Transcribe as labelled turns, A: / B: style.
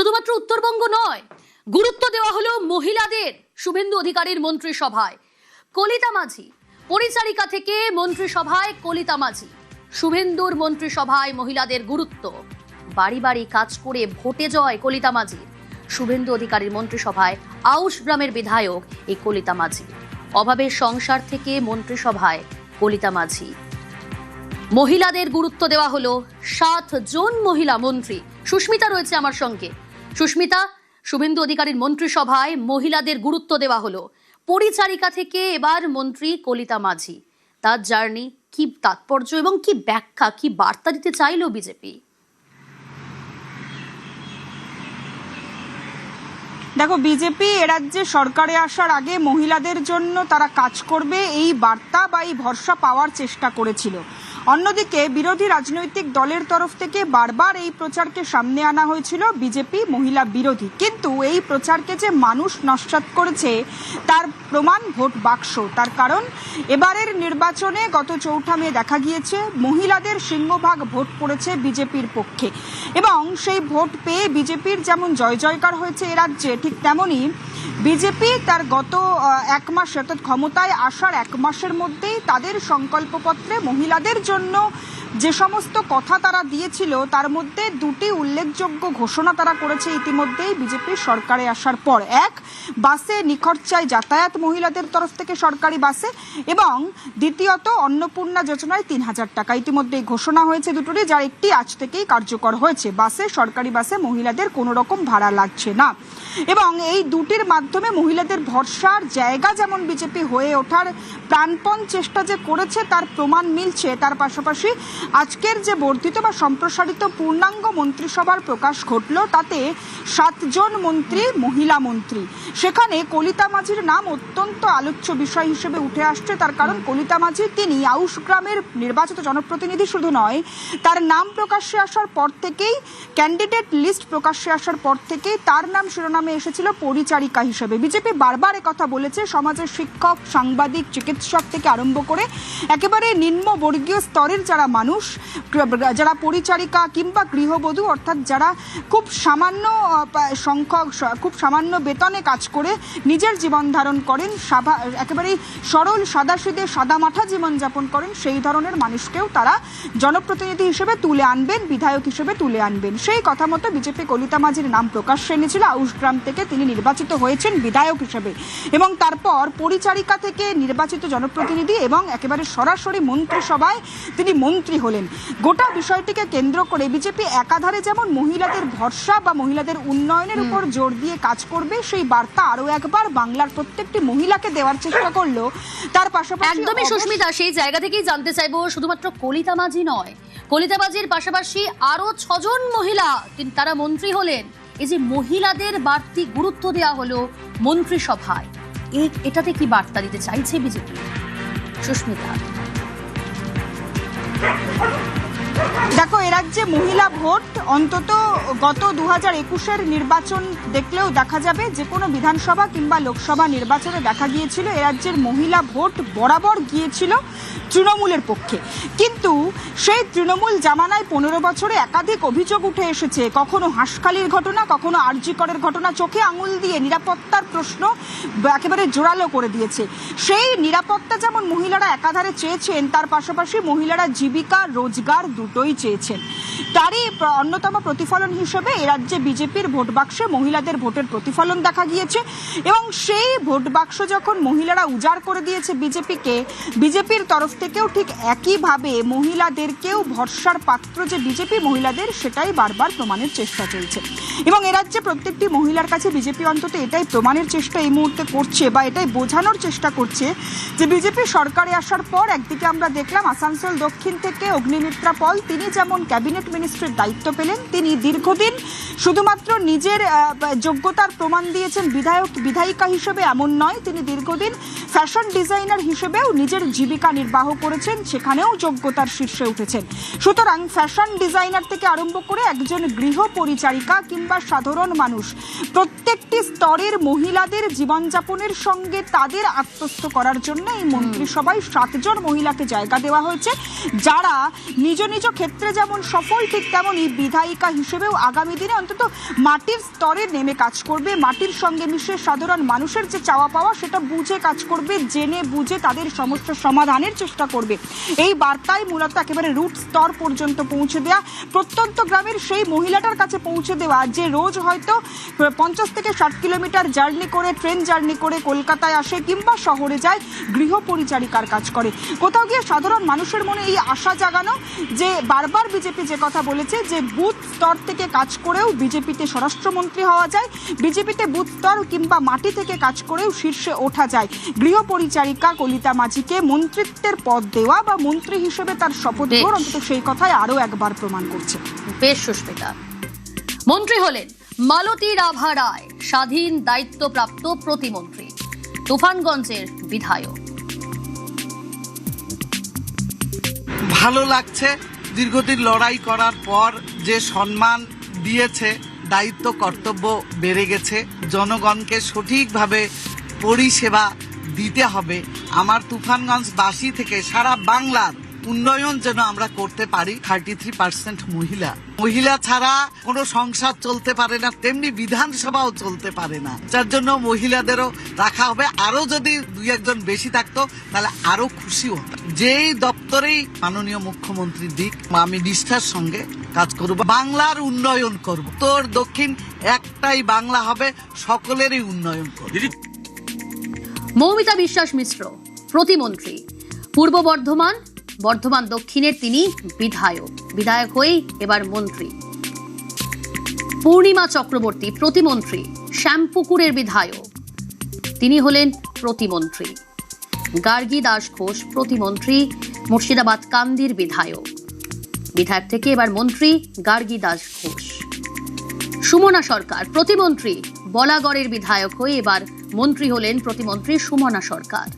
A: শুধুমাত্র উত্তরবঙ্গ নয়, গুরুত্ব দেওয়া হলো মহিলাদের শুভেন্দু অধিকারীর মন্ত্রিসভায়। কলিতা মাঝি পরিচারিকা থেকে মন্ত্রিসভায় কলিতা মাঝি, শুভেন্দুর মন্ত্রিসভায় মহিলাদের গুরুত্ব। বাড়ি বাড়ি কাজ করে ভোটে জয় কলিতা মাঝির। শুভেন্দু অধিকারীর মন্ত্রিসভায় আউশ গ্রামের বিধায়ক এই কলিতা মাঝি। অভাবের সংসার থেকে মন্ত্রিসভায় কলিতা মাঝি। মহিলাদের গুরুত্ব দেওয়া হলো 7 জন মহিলা মন্ত্রী। সুস্মিতা রয়েছে আমার সঙ্গে। সুস্মিতা, শুভেন্দু অধিকারীর মন্ত্রিসভায় মহিলাদের গুরুত্ব দেওয়া হলো। পরিচারিকা থেকে এবার মন্ত্রী কলিতা মাঝি। তার জার্নি কি তাৎপর্য এবং কি ব্যাখ্যা, কি বার্তা দিতে চাইলো বিজেপি?
B: দেখো, বিজেপি এ রাজ্যে সরকারে আসার আগে মহিলাদের জন্য তারা কাজ করবে এই বার্তা বা এই ভরসা পাওয়ার চেষ্টা করেছিল। অন্যদিকে বিরোধী রাজনৈতিক দলের তরফ থেকে বারবার এই প্রচারকে সামনে আনা হয়েছিল বিজেপি মহিলা বিরোধী, কিন্তু এই প্রচারকে যে মানুষ নস্যাৎ করেছে তার প্রমাণ ভোট বাক্স। তার কারণ এবারের নির্বাচনে গত 4 মে দেখা গিয়েছে মহিলাদের সিংহভাগ ভোট পড়েছে বিজেপির পক্ষে, এবং সেই ভোট পেয়ে বিজেপির যেমন জয় জয়কার হয়েছে এ রাজ্যে, ঠিক তেমনই বিজেপি তার গত 1 মাস অর্থাৎ ক্ষমতায় আসার 1 মাসের মধ্যেই তাদের সংকল্পপত্রে মহিলাদের জন্য যে সমস্ত কথা তারা দিয়েছিল তার মধ্যে 2টি উল্লেখযোগ্য ঘোষণা তারা করেছে ইতিমধ্যেই বিজেপির সরকারে আসার পর। 1, বাসে নিখরচায় যাতায়াত মহিলাদের তরফ থেকে সরকারি বাসে, এবং দ্বিতীয়ত অন্নপূর্ণা যোজনায় 3000 টাকা। ইতিমধ্যেই ঘোষণা হয়েছে দুটোরই, যার একটি আজ থেকেই কার্যকর হয়েছে। বাসে, সরকারি বাসে মহিলাদের কোনো রকম ভাড়া লাগছে না, এবং এই দুটির মাধ্যমে মহিলাদের ভরসার জায়গা যেমন বিজেপি হয়ে ওঠার প্রাণপণ চেষ্টা যে করেছে তার প্রমাণ মিলছে। তার পাশাপাশি আজকের যে বর্ধিত বা সম্প্রসারিত পূর্ণাঙ্গ মন্ত্রিসভার প্রকাশ ঘটল, তাতে 7 জন মন্ত্রী মহিলা মন্ত্রী। সেখানে কলিতা মাঝির নাম অত্যন্ত আলোচ্য বিষয় হিসেবে উঠে আসছে। তার কারণ কলিতা মাঝি তিনি আউশ গ্রামের নির্বাচিত জনপ্রতিনিধি শুধু নয়, তার নাম প্রকাশ্যে আসার পর থেকেই, ক্যান্ডিডেট লিস্ট প্রকাশ্যে আসার পর থেকেই তার নাম শিরোনামে এসেছিল পরিচারিকা হিসেবে। বিজেপি বারবার কথা বলেছে সমাজের শিক্ষক, সাংবাদিক, চিকিৎসক থেকে আরম্ভ করে একেবারে নিম্নবর্গীয় স্তরের যারা মানুষ, যারা পরিচারিকা কিংবা গৃহবধূ, অর্থাৎ যারা খুব সামান্য সংখ্যক, খুব সামান্য বেতনে কাজ করে নিজের জীবন ধারণ করেন, একেবারে সরল সাদাসিধে সাদামাঠা জীবনযাপন করেন, সেই ধরনের মানুষকেও তারা জনপ্রতিনিধি হিসেবে তুলে আনবেন, বিধায়ক হিসেবে তুলে আনবেন। সেই কথা মতো বিজেপি কলিতা মাঝির নাম প্রকাশ্যে এনেছিল। আউশগ্রাম থেকে তিনি নির্বাচিত হয়েছেন বিধায়ক হিসেবে, এবং তারপর পরিচারিকা থেকে নির্বাচিত জনপ্রতিনিধি এবং একেবারে সরাসরি মন্ত্রিসভায় তিনি মন্ত্রী হলেন। গোটা বিষয়টিকে কেন্দ্র করে বিজেপি একাধারে যেমন মহিলাদের ভরসা বা মহিলাদের উন্নয়নের উপর জোর দিয়ে কাজ করবে, সেই বার্তা আরো একবার বাংলার প্রত্যেকটি মহিলাকে দেওয়ার চেষ্টা করলো। তার পাশাপাশি
A: একদমই সুস্মিতা, সেই জায়গা থেকেই জানতে চাইবো, শুধুমাত্র কলিতা মাঝি নয়, কলিতা মাঝির পাশাপাশি আরো 6 জন মহিলা তারা মন্ত্রী হলেন। এই যে মহিলাদের বাড়তি গুরুত্ব দেওয়া হলো মন্ত্রিসভায়, এটাতে কি বার্তা দিতে চাইছে বিজেপি? সুস্মিতা,
B: দেখো, এ রাজ্যে মহিলা ভোট অন্তত গত 2021-এর নির্বাচন দেখলেও দেখা যাবে, যে কোনো বিধানসভা কিংবা লোকসভা নির্বাচনে দেখা গিয়েছিল এ রাজ্যের মহিলা ভোট বরাবর গিয়েছিল তৃণমূলের পক্ষে। কিন্তু সেই তৃণমূল জামানায় 15 বছরে একাধিক অভিযোগ উঠে এসেছে, কখনো হাঁসখালির ঘটনা, কখনো আরজিকরের ঘটনা, চোখে আঙুল দিয়ে নিরাপত্তার প্রশ্ন একেবারে জোরালো করে দিয়েছে। সেই নিরাপত্তা যেমন মহিলারা একাধারে চেয়েছেন, তার পাশাপাশি মহিলারা জীবিকা, রোজগার দুটোই চেয়েছেন। তারই অন্যতম প্রতিফলন হিসেবে এ রাজ্যে বিজেপির ভোট বাক্সে মহিলাদের ভোটের প্রতিফলন দেখা গিয়েছে, এবং সেই ভোট বাক্স যখন মহিলারা উজাড় করে দিয়েছে বিজেপিকে, বিজেপির তরফ থেকেও ঠিক একইভাবে মহিলাদেরকেও ভরসার পাত্র যে বিজেপি মহিলাদের, সেটাই বারবার প্রমাণের চেষ্টা চলছে। এবং এ রাজ্যে প্রত্যেকটি মহিলার কাছে বিজেপি অন্তত এটাই প্রমাণের চেষ্টা এই মুহূর্তে করছে, বা এটাই বোঝানোর চেষ্টা করছে যে বিজেপি সরকারে আসার পর একদিকে আমরা দেখলাম আসানসোল দক্ষিণ থেকে অগ্নিমিত্রা পল, তিনি যেমন ক্যাবিনেট মিনিস্ট্রির দায়িত্ব পেলেন, তিনি দীর্ঘদিন শুধুমাত্র নিজের যোগ্যতার প্রমাণ দিয়েছেন বিধায়িকা হিসেবে এমন নয়, তিনি দীর্ঘদিন ফ্যাশন ডিজাইনার হিসেবেও নিজের জীবিকা নির্বাহ করেছেন, সেখানেও যোগ্যতার শীর্ষে উঠেছেন। সুতরাং ফ্যাশন ডিজাইনার থেকে আরম্ভ করে একজন গৃহ পরিচারিকা কিংবা সাধারণ মানুষ, প্রত্যেকটি স্তরের মহিলাদের জীবনযাপনের সঙ্গে তাদের আত্মস্থ করার জন্য এই মন্ত্রিসভায় 7 জন মহিলাকে জায়গা দেওয়া হয়েছে, যারা নিজ নিজ ক্ষেত্রে যেমন সফল, ঠিক তেমনই বিধায়িকা হিসেবেও আগামী দিনে অন্তত মাটির স্তরে নেমে কাজ করবে, মাটির সঙ্গে মিশে সাধারণ মানুষের যে চাওয়া পাওয়া সেটা বুঝে কাজ করবে, জেনে বুঝে তাদের সমস্যার সমাধানের চেষ্টা করবে। এই বার্তাই মূলত একেবারে রুট স্তর পর্যন্ত পৌঁছে দেওয়া, প্রত্যন্ত গ্রামের সেই মহিলাটার কাছে পৌঁছে দেওয়া যে রোজ হয়তো 50 থেকে 60 কিলোমিটার জার্নি করে, ট্রেন জার্নি করে কলকাতায় আসে কিংবা শহরে যায়, গৃহ পরিচারিকার কাজ করে। কোথাও গিয়ে সাধারণ মানুষের মনে এই আশা জাগানো যে বারবার বিজেপি যে কথা বলেছে যে বুথ স্তর থেকে কাজ করেও বিজেপিতে স্বরাষ্ট্রমন্ত্রী হওয়া যায়, বিজেপিতে বুথ স্তর কিংবা মাটি থেকে কাজ করেও শীর্ষে ওঠা যায়। গৃহ পরিচারিকা কলিতা মাঝিকে মন্ত্রিত্বের পদ দেওয়া বা মন্ত্রী হিসেবে তার শপথ গ্রহণ অন্তত সেই কথাই আরো একবার প্রমাণ করছে।
A: বেশ সুস্মিতা, মন্ত্রী হলেন মালতী রাভা রায়, স্বাধীন দায়িত্বপ্রাপ্ত প্রতিমন্ত্রী, তুফানগঞ্জের বিধায়ক।
C: ভালো লাগছে, দীর্ঘদিন লড়াই করার পর যে সম্মান দিয়েছে, দায়িত্ব কর্তব্য বেড়ে গেছে, জনগণকে সঠিকভাবে পরিষেবা দিতে হবে। আমার তুফানগঞ্জবাসী থেকে সারা বাংলার উন্নয়ন যেন আমরা করতে পারি। 33% মহিলা ছাড়া কোনো সংসার চলতে পারে না, তেমনি বিধানসভাও চলতে পারে না, যার জন্য মহিলাদেরও রাখা হবে। আরো যদি 2-1 বেশি থাকতো তাহলে আরো খুশি হতাম। যেই দপ্তরেই মাননীয় মুখ্যমন্ত্রী দিক, আমি নিষ্ঠার সঙ্গে কাজ করব, বাংলার উন্নয়ন করব। তোর দক্ষিণ একটাই বাংলা হবে, সকলেরই উন্নয়ন করব।
A: মৌমিতা বিশ্বাস মিশ্র প্রতিমন্ত্রী, পূর্ব বর্ধমান, বর্ধমান দক্ষিণের তিনি বিধায়ক হয়েই এবার মন্ত্রী। পূর্ণিমা চক্রবর্তী প্রতিমন্ত্রী, শ্যামপুকুরের বিধায়ক, তিনি হলেন প্রতিমন্ত্রী। গার্গী দাস ঘোষ প্রতিমন্ত্রী, মুর্শিদাবাদ কান্দির বিধায়ক থেকে এবার মন্ত্রী গার্গী দাস ঘোষ। সুমনা সরকার প্রতিমন্ত্রী, বলাগড়ের বিধায়ক হয়ে এবার মন্ত্রী হলেন প্রতিমন্ত্রী সুমনা সরকার।